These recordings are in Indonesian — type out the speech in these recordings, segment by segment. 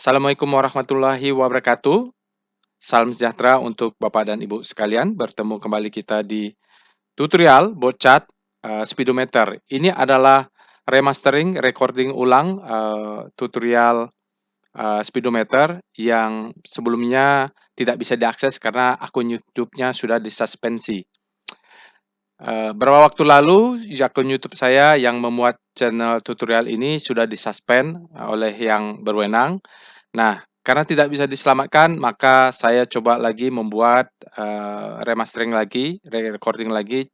Assalamualaikum warahmatullahi wabarakatuh. Salam sejahtera untuk Bapak dan Ibu sekalian. Bertemu kembali kita di tutorial bot-chat speedometer. Ini adalah remastering, recording ulang tutorial speedometer yang sebelumnya tidak bisa diakses karena akun YouTube-nya sudah disuspensi. Beberapa waktu lalu, akun YouTube saya yang memuat channel tutorial ini sudah disuspend oleh yang berwenang. Nah, karena tidak bisa diselamatkan, maka saya coba lagi membuat remastering lagi, recording lagi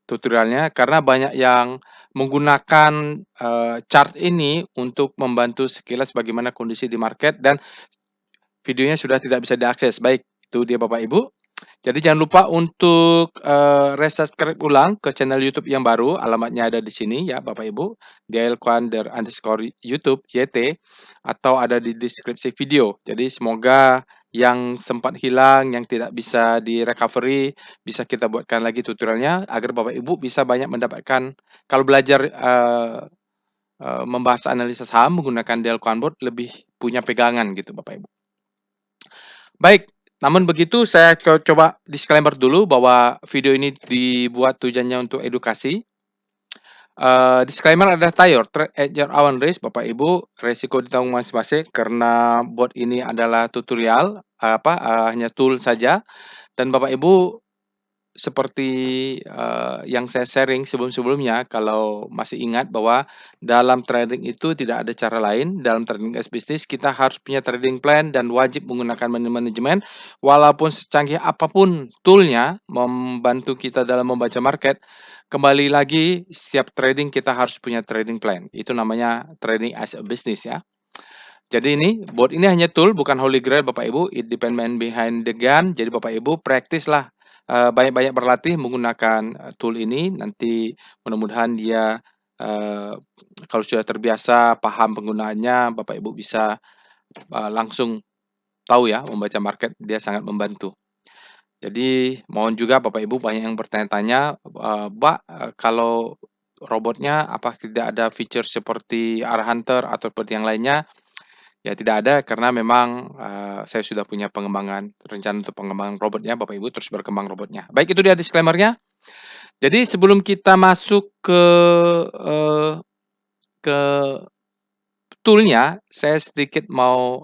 tutorialnya karena banyak yang menggunakan chart ini untuk membantu sekilas bagaimana kondisi di market dan videonya sudah tidak bisa diakses. Baik, itu dia Bapak Ibu. Jadi jangan lupa untuk resubscribe ulang ke channel YouTube yang baru. Alamatnya ada di sini ya Bapak Ibu. @YouTube YT atau ada di deskripsi video. Jadi semoga yang sempat hilang, yang tidak bisa di-recovery, bisa kita buatkan lagi tutorialnya agar Bapak Ibu bisa banyak mendapatkan kalau belajar membahas analisa saham menggunakan Delquan Board lebih punya pegangan gitu Bapak Ibu. Baik, namun begitu saya coba disclaimer dulu bahwa video ini dibuat tujuannya untuk edukasi. Disclaimer adalah trade at your own risk, Bapak Ibu, resiko ditanggung masing-masing karena bot ini adalah tutorial, hanya tool saja dan Bapak Ibu seperti yang saya sharing sebelum-sebelumnya, kalau masih ingat bahwa dalam trading itu tidak ada cara lain. Dalam trading as bisnis kita harus punya trading plan dan wajib menggunakan manajemen. Walaupun secanggih apapun toolnya membantu kita dalam membaca market, kembali lagi setiap trading kita harus punya trading plan. Itu namanya trading as a business ya. Jadi bot ini hanya tool, bukan holy grail Bapak Ibu. It depend man behind the gun. Jadi Bapak Ibu praktis lah, banyak-banyak berlatih menggunakan tool ini. Nanti mudah-mudahan dia kalau sudah terbiasa paham penggunaannya, Bapak Ibu bisa langsung tahu ya membaca market. Dia sangat membantu. Jadi mohon juga Bapak Ibu banyak yang bertanya-tanya, kalau robotnya apa tidak ada fitur seperti ARHunter atau seperti yang lainnya? Ya tidak ada karena memang, saya sudah punya rencana untuk pengembangan robotnya, Bapak Ibu terus berkembang robotnya. Baik itu dia disclaimer-nya. Jadi sebelum kita masuk eee, ke tool-nya, saya sedikit mau,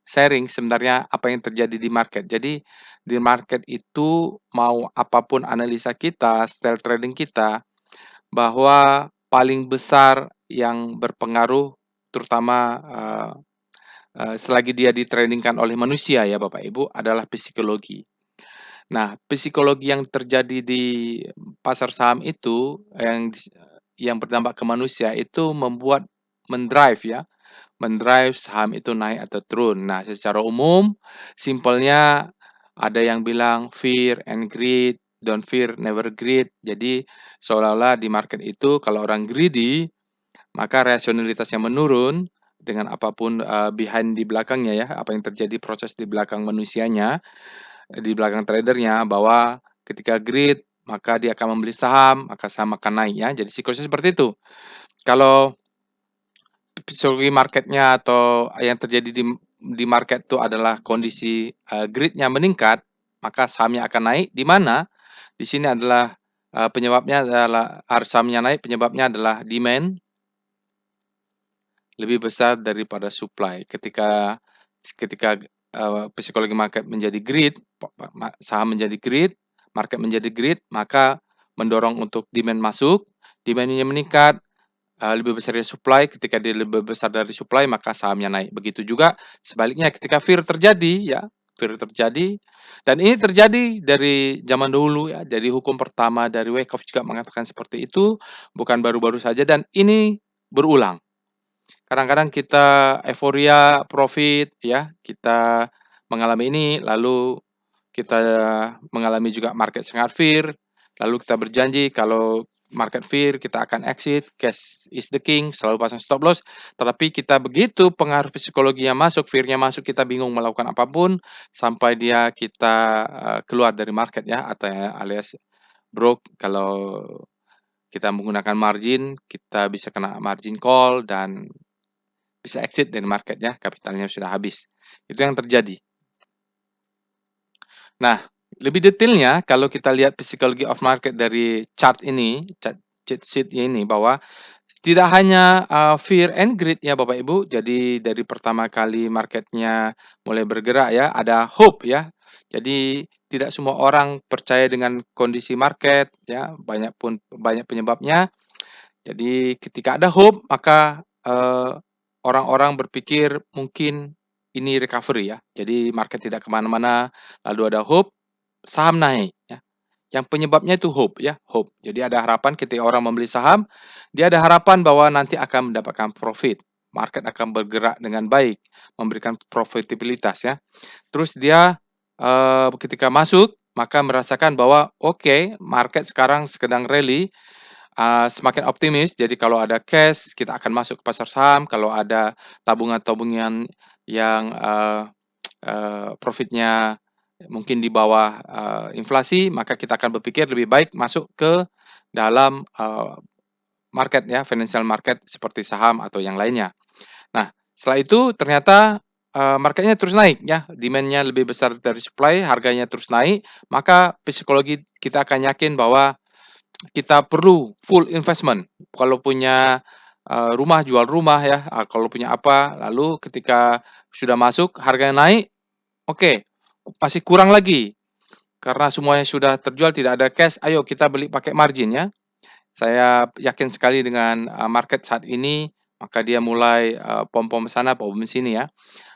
sharing sebenarnya apa yang terjadi di market. Jadi di market itu mau apapun analisa kita, style trading kita, bahwa paling besar yang berpengaruh terutama, selagi dia di-training-kan oleh manusia ya Bapak Ibu, adalah psikologi. Nah, psikologi yang terjadi di pasar saham itu yang berdampak ke manusia itu mendrive ya, mendrive saham itu naik atau turun. Nah, secara umum simpelnya ada yang bilang fear and greed, don't fear, never greed. Jadi seolah-olah di market itu kalau orang greedy maka rasionalitasnya menurun dengan apapun, behind di belakangnya ya, apa yang terjadi proses di belakang manusianya, di belakang tradernya bahwa ketika greed, maka dia akan membeli saham, maka saham akan naik ya. Jadi siklusnya seperti itu. Kalau psikologi marketnya atau yang terjadi di market itu adalah kondisi, greed-nya meningkat, maka sahamnya akan naik, di mana di sini adalah, penyebabnya adalah sahamnya naik, penyebabnya adalah demand lebih besar daripada supply. Ketika psikologi market menjadi greed, saham menjadi greed, market menjadi greed, maka mendorong untuk demand masuk, demand-nya meningkat, lebih besar dari supply, ketika dia lebih besar dari supply, maka sahamnya naik. Begitu juga sebaliknya ketika fear terjadi ya, fear terjadi dan ini terjadi dari zaman dahulu ya. Jadi hukum pertama dari Wyckoff juga mengatakan seperti itu, bukan baru-baru saja dan ini berulang. Kadang-kadang kita euforia profit ya, kita mengalami ini, lalu kita mengalami juga market sangat fear, lalu kita berjanji kalau market fear kita akan exit, cash is the king, selalu pasang stop loss, tetapi kita begitu pengaruh psikologinya masuk, fear-nya masuk, kita bingung melakukan apapun sampai kita keluar dari market ya, atau alias broke. Kalau kita menggunakan margin, kita bisa kena margin call dan bisa exit dari market ya, kapitalnya sudah habis. Itu yang terjadi. Nah, lebih detailnya kalau kita lihat psychology of market dari chart ini, cheat sheet ini bahwa tidak hanya, fear and greed ya Bapak Ibu, jadi dari pertama kali marketnya mulai bergerak ya, ada hope ya. Jadi tidak semua orang percaya dengan kondisi market ya, banyak penyebabnya. Jadi ketika ada hope maka, orang-orang berpikir mungkin ini recovery ya. Jadi market tidak kemana mana lalu ada hope, saham naik ya. Yang penyebabnya itu hope ya, hope. Jadi ada harapan ketika orang membeli saham, dia ada harapan bahwa nanti akan mendapatkan profit. Market akan bergerak dengan baik, memberikan profitabilitas ya. Terus dia, ketika masuk, maka merasakan bahwa oke, market sekarang sedang rally, semakin optimis. Jadi kalau ada cash, kita akan masuk ke pasar saham. Kalau ada tabungan-tabungan yang, profitnya mungkin di bawah, inflasi, maka kita akan berpikir lebih baik masuk ke dalam, market ya, financial market seperti saham atau yang lainnya. Nah, setelah itu ternyata, marketnya terus naik ya, demand-nya lebih besar dari supply, harganya terus naik, maka psikologi kita akan yakin bahwa kita perlu full investment. Kalau punya, rumah, jual rumah ya, kalau punya apa, lalu ketika sudah masuk harganya naik, oke, masih kurang lagi, karena semuanya sudah terjual tidak ada cash, ayo kita beli pakai margin ya. Saya yakin sekali dengan, market saat ini, maka dia mulai, pom-pom sana, pom sini ya.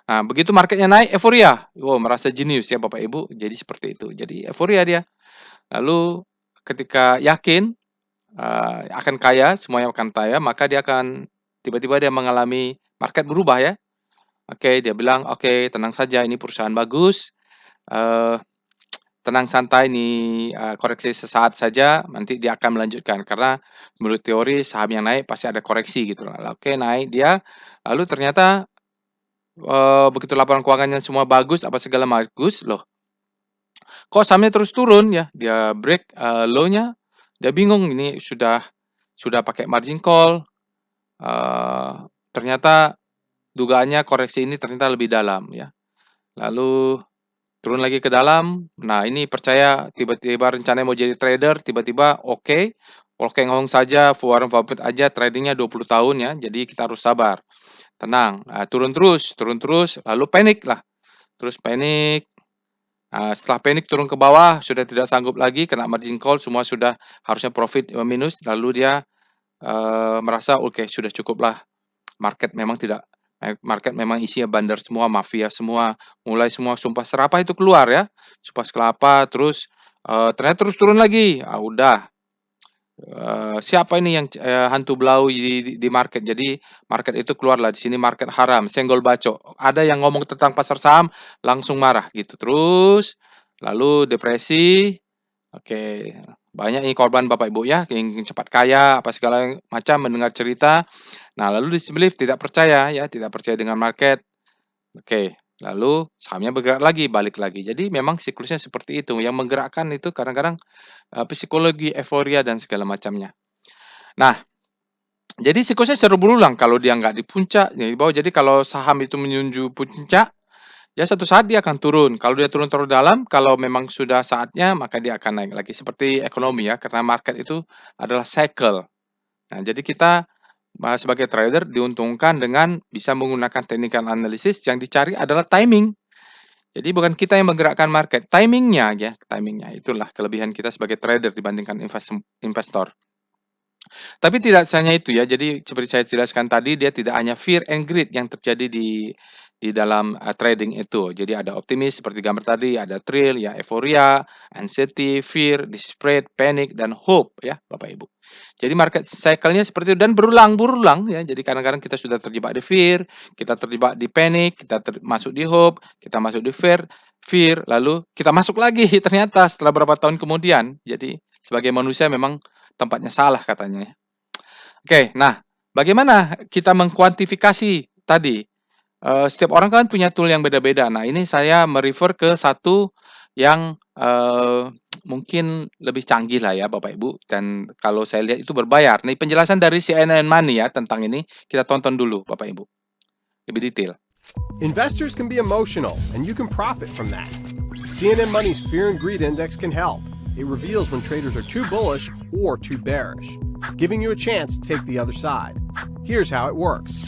Nah, begitu marketnya naik, euforia, wow merasa jenius ya Bapak Ibu, jadi seperti itu. Jadi euforia dia. Lalu ketika yakin, akan kaya, semuanya akan kaya, maka dia akan tiba-tiba dia mengalami market berubah ya. Oke, dia bilang, "Oke, tenang saja ini perusahaan bagus, eee, tenang santai nih, koreksi sesaat saja, nanti dia akan melanjutkan." Karena menurut teori saham yang naik pasti ada koreksi gitu lah. Oke, naik dia, lalu ternyata, begitu laporan keuangannya semua bagus, apa segala bagus, loh kok sahamnya terus turun ya? Dia break, low-nya, dia bingung ini sudah pakai margin call, eee, ternyata dugaannya koreksi ini ternyata lebih dalam ya. Lalu turun lagi ke dalam, nah ini percaya tiba-tiba rencananya mau jadi trader, tiba-tiba oke ngomong saja Warren Buffett aja trading-nya 20 tahun ya, jadi kita harus sabar, tenang, turun terus, lalu panik lah, terus panik, setelah panik turun ke bawah, sudah tidak sanggup lagi, kena margin call, semua sudah harusnya profit, minus, lalu dia, merasa, "Oke, sudah cukuplah." Market memang isinya bandar semua, mafia semua, mulai semua sumpah serapah itu keluar ya, sumpah serapah terus, ternyata terus turun lagi, udah, siapa ini yang hantu belau di market. Jadi market itu keluarlah di sini market haram, senggol bacok. Ada yang ngomong tentang pasar saham, langsung marah gitu terus, lalu depresi, oke, banyak ini korban Bapak Ibu ya, ingin cepat kaya, apa segala macam mendengar cerita. Nah, lalu disbelief, tidak percaya ya, tidak percaya dengan market. Oke, lalu sahamnya bergerak lagi, balik lagi. Jadi memang siklusnya seperti itu, yang menggerakkan itu kadang-kadang, psikologi, euforia, dan segala macamnya. Nah, jadi siklusnya secara berulang kalau dia nggak di puncak, ya di bawah. Jadi kalau saham itu menuju puncak, ya satu saat dia akan turun. Kalau dia turun terlalu dalam, kalau memang sudah saatnya, maka dia akan naik lagi. Seperti ekonomi ya, karena market itu adalah cycle. Nah, jadi kita sebagai trader diuntungkan dengan bisa menggunakan teknik analisis, yang dicari adalah timing. Jadi bukan kita yang menggerakkan market, timingnya ya, timingnya. Itulah kelebihan kita sebagai trader dibandingkan investor. Tapi tidak hanya itu ya, jadi seperti saya jelaskan tadi, dia tidak hanya fear and greed yang terjadi di dalam, trading itu. Jadi ada optimis seperti gambar tadi, ada thrill, ya euforia, anxiety, fear, desperate, panic, dan hope ya Bapak Ibu. Jadi market cycle-nya seperti itu dan berulang-berulang ya. Jadi kadang-kadang kita sudah terjebak di fear, kita terjebak di panic, kita masuk di hope, kita masuk di fear, lalu kita masuk lagi ternyata setelah beberapa tahun kemudian. Jadi sebagai manusia memang tempatnya salah katanya ya. Oke, nah bagaimana kita mengkuantifikasi tadi? Setiap orang kan punya tool yang beda-beda. Nah, ini saya ke satu yang, mungkin lebih canggih lah ya Bapak Ibu, dan kalau saya lihat itu berbayar. Nih penjelasan dari CNN Money ya tentang ini, kita tonton dulu Bapak Ibu. lebih detail. Investors can be emotional, and you can profit from that. CNN Money's Fear and Greed Index can help. It reveals when traders are too bullish or too bearish, giving you a chance to take the other side. Here's how it works.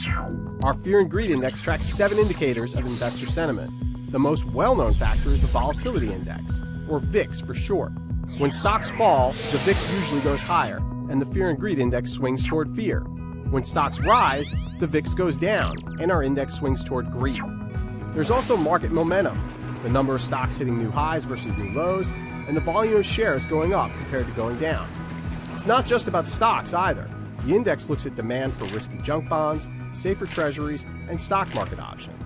Our Fear and Greed Index tracks 7 indicators of investor sentiment. The most well-known factor is the Volatility Index, or VIX for short. When stocks fall, the VIX usually goes higher, and the Fear and Greed Index swings toward fear. When stocks rise, the VIX goes down, and our index swings toward greed. There's also market momentum, the number of stocks hitting new highs versus new lows, and the volume of shares going up compared to going down. It's not just about stocks either. The index looks at demand for risky junk bonds, safer treasuries, and stock market options.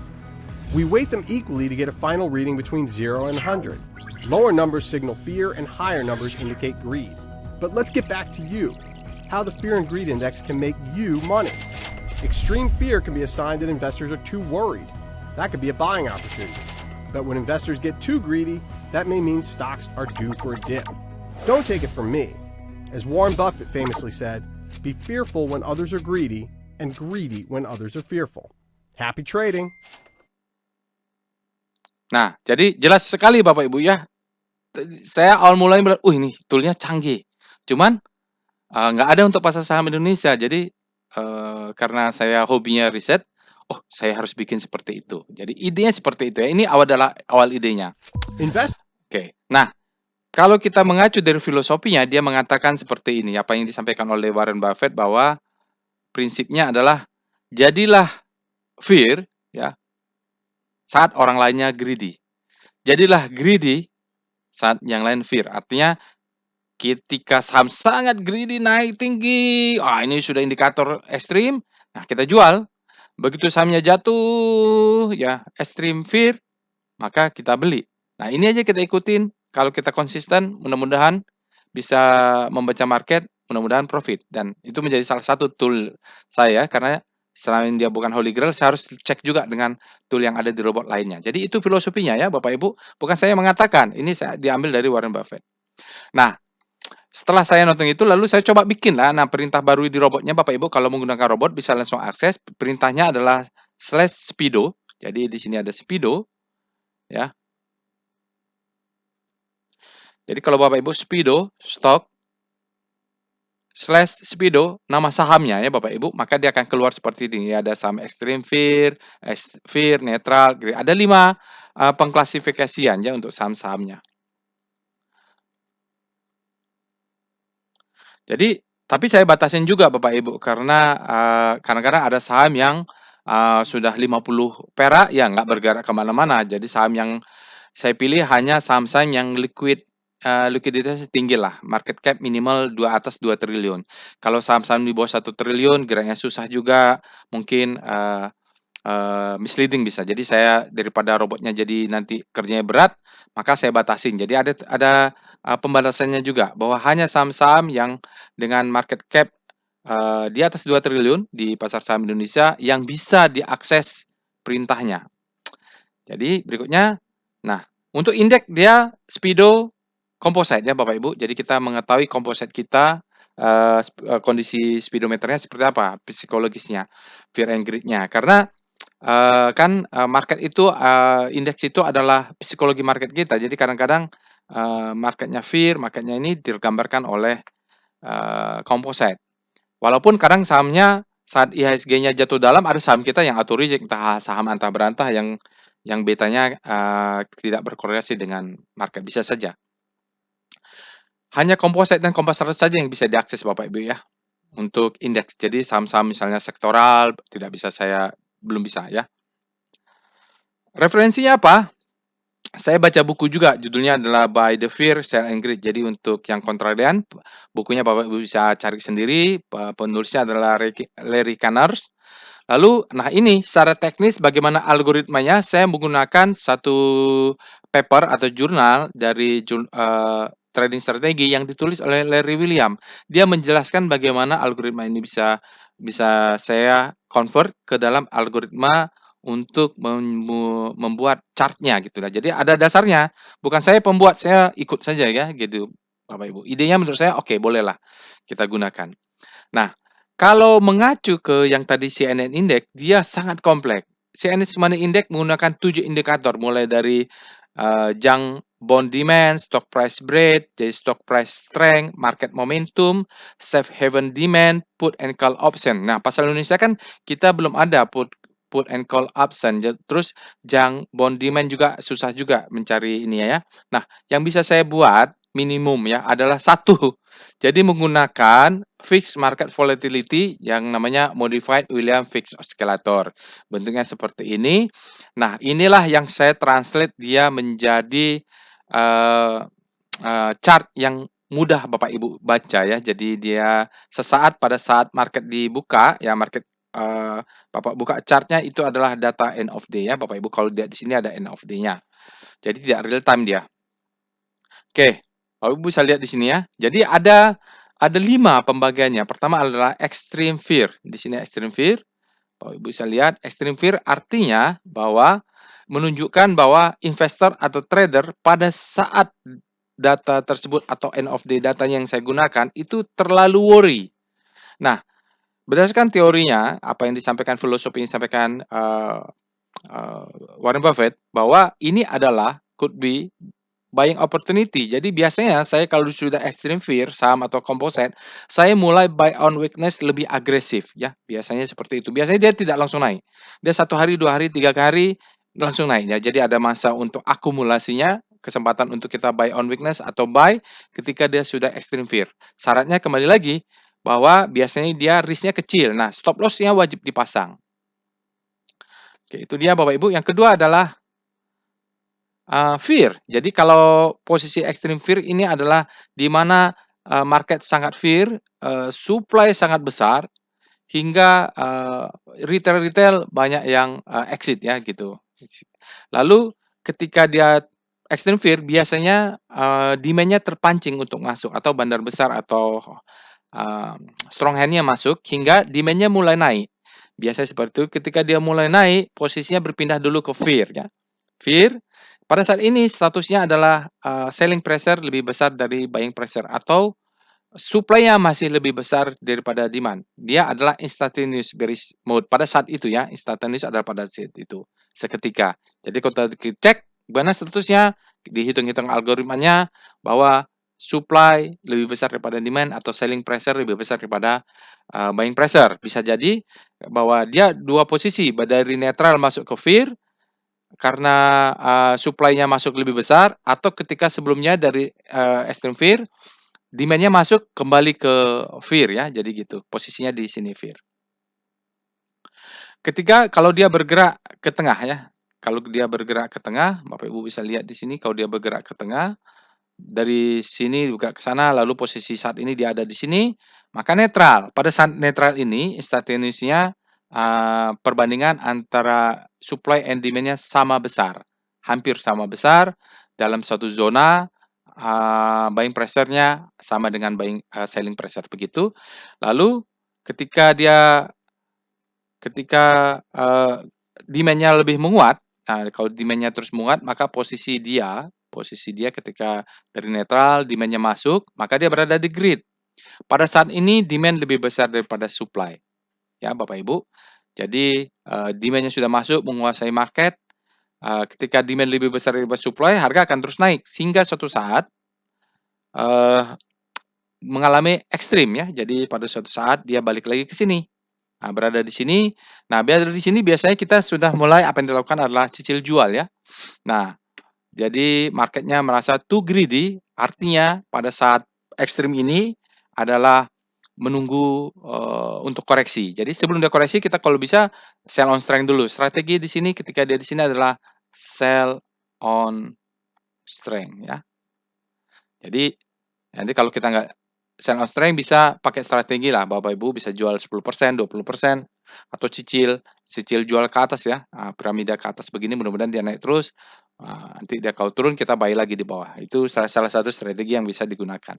We weight them equally to get a final reading between 0 and 100. Lower numbers signal fear and higher numbers indicate greed. But let's get back to you. How the Fear and Greed Index can make you money. Extreme fear can be a sign that investors are too worried. That could be a buying opportunity. But when investors get too greedy, that may mean stocks are due for a dip. Don't take it from me. As Warren Buffett famously said, be fearful when others are greedy and greedy when others are fearful. Happy trading! Nah, jadi jelas sekali Bapak Ibu ya. Saya awal mulai melihat, ini toolnya canggih. Cuman nggak ada untuk pasar saham Indonesia. Jadi karena saya hobinya riset, saya harus bikin seperti itu. Jadi idenya seperti itu ya. Ini adalah awal idenya. Oke. Nah, kalau kita mengacu dari filosofinya, dia mengatakan seperti ini. Apa yang disampaikan oleh Warren Buffett bahwa prinsipnya adalah jadilah fear ya saat orang lainnya greedy. Jadilah greedy saat yang lain fear. Artinya ketika saham sangat greedy naik tinggi, ini sudah indikator ekstrim. Nah, kita jual. Begitu sahamnya jatuh, ya ekstrim fear, maka kita beli. Nah, ini aja kita ikutin. Kalau kita konsisten, mudah-mudahan bisa membaca market, mudah-mudahan profit. Dan itu menjadi salah satu tool saya karena selain dia bukan holy grail, saya harus cek juga dengan tool yang ada di robot lainnya. Jadi itu filosofinya ya Bapak Ibu, bukan saya mengatakan, ini saya diambil dari Warren Buffett. Nah, setelah saya nonton itu lalu saya coba bikin lah. Nah, perintah baru di robotnya Bapak Ibu kalau menggunakan robot bisa langsung akses. Perintahnya adalah /speedo. Jadi di sini ada speedo ya. Jadi kalau Bapak Ibu speedo stock /speedo nama sahamnya ya Bapak Ibu, maka dia akan keluar seperti ini. Ada saham extreme fear, fear, netral, greed. Ada 5 pengklasifikasian ya untuk saham-sahamnya. Jadi, tapi saya batasin juga Bapak Ibu karena kadang-kadang ada saham yang sudah 50 perak ya nggak bergerak kemana-mana. Jadi saham yang saya pilih hanya saham-saham yang likuiditasnya tinggi lah, market cap minimal atas 2 triliun. Kalau saham-saham di bawah 1 triliun geraknya susah juga, mungkin misleading bisa. Jadi saya daripada robotnya jadi nanti kerjanya berat, maka saya batasin. Jadi ada pembatasannya juga bahwa hanya saham-saham yang dengan market cap di atas 2 triliun di pasar saham Indonesia yang bisa diakses perintahnya. Jadi berikutnya, nah untuk indeks dia speedo composite ya Bapak Ibu. Jadi kita mengetahui composite kita kondisi speedometernya seperti apa, psikologisnya, fear and greed-nya. Karena market itu indeks itu adalah psikologi market kita. Jadi kadang-kadang marketnya fear, marketnya ini digambarkan oleh composite. Walaupun kadang sahamnya saat IHSG-nya jatuh dalam ada saham kita yang auto reject, entah saham antah berantah yang betanya tidak berkorelasi dengan market, bisa saja. Hanya composite dan komposit saja yang bisa diakses Bapak Ibu ya untuk indeks. Jadi saham-saham misalnya sektoral belum bisa ya. Referensinya apa? Saya baca buku juga, judulnya adalah By the Fear, Sell and Greed. Jadi untuk yang kontrarian, bukunya Bapak Ibu bisa cari sendiri. Penulisnya adalah Larry Canners. Lalu, nah ini secara teknis bagaimana algoritmanya, saya menggunakan satu paper atau jurnal dari trading strategi yang ditulis oleh Larry William. Dia menjelaskan bagaimana algoritma ini bisa saya convert ke dalam algoritma untuk membuat chartnya gitu lah. Jadi ada dasarnya, bukan saya pembuat, saya ikut saja ya gitu Bapak Ibu. Idenya menurut saya oke, bolehlah kita gunakan. Nah, kalau mengacu ke yang tadi CNN Index, dia sangat kompleks. CNH Money Index menggunakan 7 indikator mulai dari junk bond demand, stock price breadth, jadi stock price strength, market momentum, safe haven demand, put and call option. Nah, pasal Indonesia kan kita belum ada put and call option. Terus junk bond demand juga susah juga mencari ini ya. Nah, yang bisa saya buat minimum ya adalah satu. Jadi menggunakan fixed market volatility yang namanya modified Williams fixed oscillator. Bentuknya seperti ini. Nah, inilah yang saya translate dia menjadi chart yang mudah Bapak Ibu baca ya. Jadi dia sesaat pada saat market dibuka ya, market Bapak buka chartnya itu adalah data end of day ya Bapak Ibu. Kalau lihat di sini ada end of day-nya. Jadi tidak real time dia. Oke, Bapak Ibu bisa lihat di sini ya. Jadi ada 5 pembagiannya. Pertama adalah extreme fear. Di sini extreme fear. Bapak Ibu bisa lihat extreme fear artinya bahwa menunjukkan bahwa investor atau trader pada saat data tersebut atau end of day datanya yang saya gunakan itu terlalu worry. Nah, berdasarkan teorinya apa yang disampaikan filosofi yang disampaikan Warren Buffett bahwa ini adalah could be buying opportunity. Jadi biasanya saya kalau sudah extreme fear saham atau komposit, saya mulai buy on weakness lebih agresif ya. Biasanya seperti itu. Biasanya dia tidak langsung naik. Dia 1 hari, 2 hari, 3 hari langsung naik ya. Jadi ada masa untuk akumulasinya, kesempatan untuk kita buy on weakness atau buy ketika dia sudah extreme fear. Syaratnya kembali lagi bahwa biasanya dia risknya kecil. Nah, stop loss-nya wajib dipasang. Oke, itu dia Bapak Ibu. Yang kedua adalah fear. Jadi kalau posisi extreme fear ini adalah di mana, market sangat fear, supply sangat besar, hingga, retail-retail banyak yang, exit ya gitu. Lalu ketika dia extreme fear biasanya, demand-nya terpancing untuk masuk atau bandar besar atau, strong hand-nya masuk hingga demand-nya mulai naik. Biasanya seperti itu ketika dia mulai naik posisinya berpindah dulu ke fear ya. Fear, pada saat ini statusnya adalah, selling pressure lebih besar dari buying pressure atau supply-nya masih lebih besar daripada demand. Dia adalah instantaneous bearish mode pada saat itu ya, instantaneous adalah pada saat itu, seketika. Jadi kalau kita cek mana statusnya, dihitung-hitung algoritmanya bahwa supply lebih besar daripada demand atau selling pressure lebih besar daripada, buying pressure. Bisa jadi bahwa dia 2 posisi, dari netral masuk ke fear karena, supply-nya masuk lebih besar atau ketika sebelumnya dari, extreme fear, demand-nya masuk kembali ke fear ya, jadi gitu, posisinya di sini fear. Ketika kalau dia bergerak ke tengah ya, kalau dia bergerak ke tengah, Bapak Ibu bisa lihat di sini kalau dia bergerak ke tengah, dari sini juga ke sana, lalu posisi saat ini dia ada di sini, maka netral. Pada saat netral ini, instantaneousnya perbandingan antara supply and demand-nya sama besar, hampir sama besar dalam suatu zona, buying pressure-nya sama dengan selling pressure, begitu. Lalu ketika demand-nya lebih menguat, nah kalau demand-nya terus menguat, maka posisi dia ketika dari netral, demand-nya masuk, maka dia berada di grid. Pada saat ini demand lebih besar daripada supply, ya Bapak Ibu. Jadi, demand-nya sudah masuk menguasai market, ketika demand lebih besar daripada supply, harga akan terus naik sehingga suatu saat, mengalami ekstrim ya. Jadi pada suatu saat dia balik lagi ke sini. Nah, berada di sini. Nah, berada di sini biasanya kita sudah mulai apa yang dilakukan adalah cicil jual ya. Nah, jadi marketnya merasa too greedy, artinya pada saat ekstrim ini adalah menunggu, untuk koreksi. Jadi sebelum dia koreksi kita kalau bisa sell on strength dulu. Strategi di sini ketika dia di sini adalah sell on strength ya. Jadi nanti kalau kita nggak sell on strength bisa pakai strategi lah, Bapak Ibu bisa jual 10%, 20% atau cicil jual ke atas ya, piramida ke atas begini mudah-mudahan dia naik terus, nanti dia kalau turun kita buy lagi di bawah. Itu salah satu strategi yang bisa digunakan.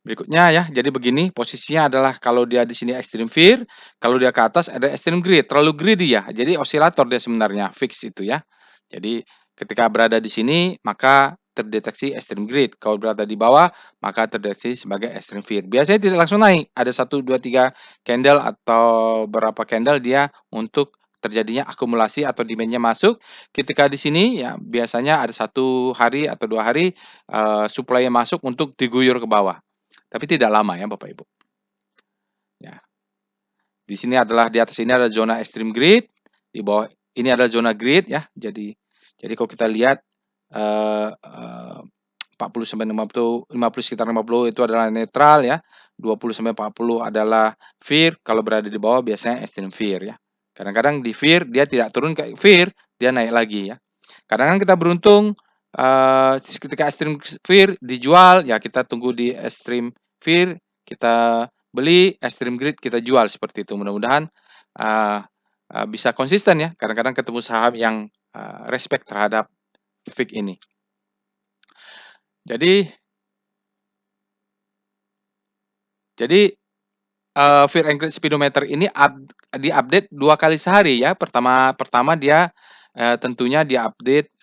Berikutnya ya, jadi begini posisinya adalah kalau dia di sini extreme fear, kalau dia ke atas ada extreme greed, terlalu greedy ya. Jadi osilator dia sebenarnya, fix itu ya. Jadi ketika berada di sini maka terdeteksi extreme greed, kalau berada di bawah maka terdeteksi sebagai extreme fear. Biasanya tidak langsung naik, ada 1, 2, 3 candle atau berapa candle dia untuk terjadinya akumulasi atau demand-nya masuk. Ketika di sini ya biasanya ada 1 hari atau 2 hari, supply-nya masuk untuk diguyur ke bawah. Tapi tidak lama ya Bapak Ibu. Ya. Di sini adalah di atas ini ada zona extreme greed, di bawah ini adalah zona greed ya. Jadi kalau kita lihat 40 sampai 50 sekitar 50 itu adalah netral ya. 20 sampai 40 adalah fear, kalau berada di bawah biasanya extreme fear ya. Kadang-kadang di fear dia tidak turun ke fear, dia naik lagi ya. Kadang-kadang kita beruntung ketika extreme fear dijual ya kita tunggu di extreme fear, kita beli, extreme greed kita jual seperti itu. Mudah-mudahan bisa konsisten ya. Kadang-kadang ketemu saham yang respect terhadap fix ini. Jadi fear and greed speedometer ini diupdate 2 kali sehari ya. Pertama dia tentunya diupdate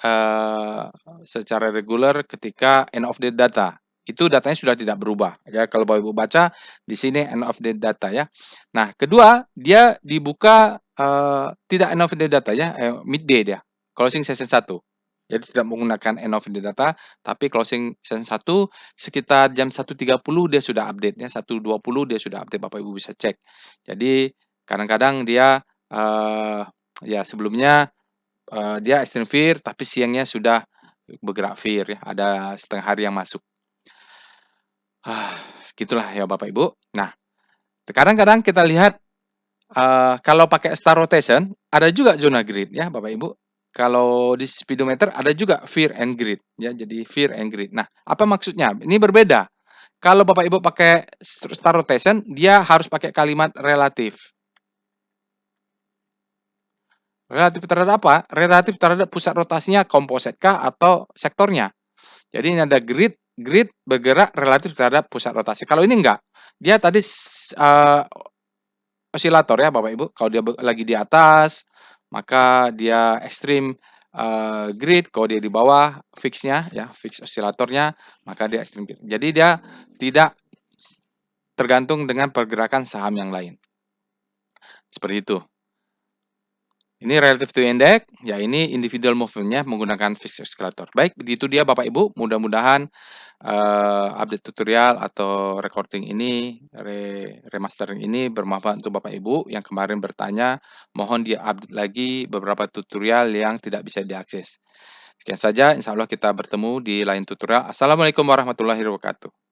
secara reguler ketika end of day data. Itu datanya sudah tidak berubah ya. Kalau Bapak Ibu baca di sini end of day data ya. Nah, kedua dia dibuka tidak end of day data ya, midday dia. Closing session 1. Jadi tidak menggunakan end of day data, tapi closing session 1 sekitar jam 1.30 dia sudah update ya, 1.20 dia sudah update, Bapak Ibu bisa cek. Jadi kadang-kadang dia ya sebelumnya dia extreme fear tapi siangnya sudah bergerak fear ya, ada setengah hari yang masuk. Gitulah ya Bapak Ibu. Nah, kadang-kadang kita lihat kalau pakai star rotation ada juga zona greed ya Bapak Ibu. Kalau di speedometer ada juga fear and greed ya, jadi fear and greed. Nah, apa maksudnya? Ini berbeda. Kalau Bapak Ibu pakai star rotation, dia harus pakai kalimat relatif. Relatif terhadap apa? Relatif terhadap pusat rotasinya komposit kah atau sektornya. Jadi ini ada greed bergerak relatif terhadap pusat rotasi. Kalau ini enggak, dia tadi osilator ya Bapak Ibu. Kalau dia lagi di atas, maka dia ekstrim greed. Kalau dia di bawah fixnya ya, fix osilatornya, maka dia ekstrim greed. Jadi dia tidak tergantung dengan pergerakan saham yang lain. Seperti itu. Ini relative to index, ya ini individual movement-nya menggunakan fixed oscillator. Baik, begitu dia Bapak Ibu. Mudah-mudahan update tutorial atau recording ini, remastering ini bermanfaat untuk Bapak Ibu yang kemarin bertanya. Mohon dia update lagi beberapa tutorial yang tidak bisa diakses. Sekian saja, insya Allah kita bertemu di lain tutorial. Assalamualaikum warahmatullahi wabarakatuh.